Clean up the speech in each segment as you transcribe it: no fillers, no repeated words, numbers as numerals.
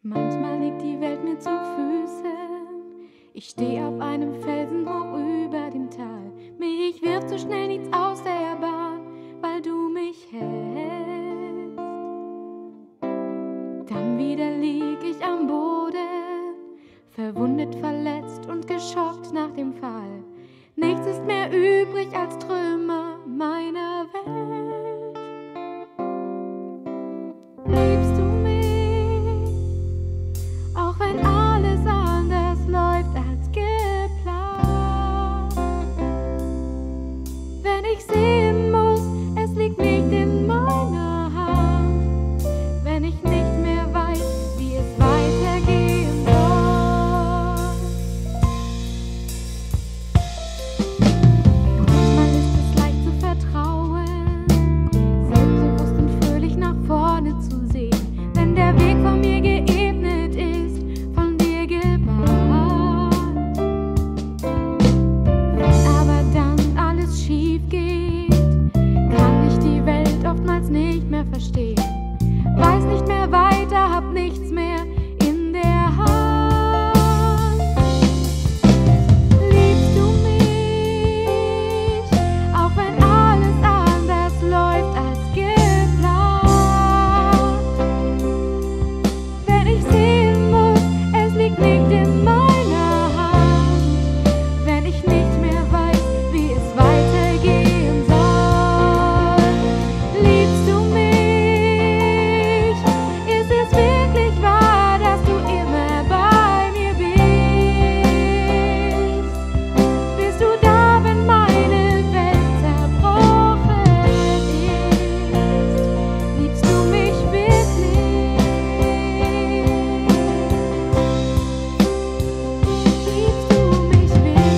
Manchmal liegt die Welt mir zu Füßen. Ich steh auf einem Felsen hoch über dem Tal. Mich wirft so schnell nichts aus der Bahn, weil du mich hältst. Dann wieder lieg ich am Boden, verwundet, verletzt und geschockt nach dem Fall. Nichts ist mehr übrig als Trümmer meiner Welt. Liebst du mich, auch wenn alles anders läuft als geplant? Wenn ich sehen muss, es liegt nicht in meiner Hand. Wenn ich nicht mehr weiß, wie es weitergehen soll. Manchmal ist es leicht zu vertrauen, selbstbewusst und fröhlich nach vorne zu sehen, wenn der Weg vor mir geebnet ist, von dir gebahnt. Wenn aber dann alles schief geht, kann ich die Welt oftmals nicht mehr verstehen. Weiß nicht mehr weiter, hab nichts mehr in der Hand. Liebst du mich, auch wenn alles anders läuft als geplant? Wenn ich sehen muss, es liegt nicht in meiner Hand. Wenn ich nicht mehr weiß, wie es weitergehen soll. Liebst du mich? Ist es wirklich wahr, dass du immer bei mir bist? Bist du da, wenn meine Welt zerbrochen ist? Liebst du mich wirklich? Liebst du mich wirklich?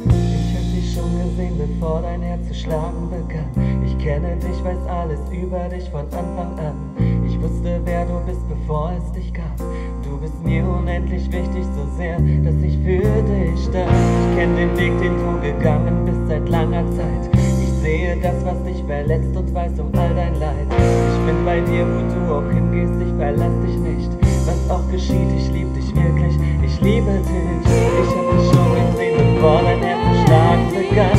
Ich hab dich schon gesehen, bevor dein Herz zu schlagen begann. Ich kenne dich, weiß alles über dich von Anfang an. Ich wusste, wer du bist, bevor es dich gab. Du bist mir unendlich wichtig, so sehr, dass ich für dich stand. Ich kenn den Weg, den du gegangen bist seit langer Zeit. Ich sehe das, was dich verletzt und weiß um all dein Leid. Ich bin bei dir, wo du auch hingehst, ich verlass dich nicht. Was auch geschieht, ich lieb dich wirklich, ich liebe dich. Ich hab dich schon gesehen, bevor dein Herz zu schlagen begann.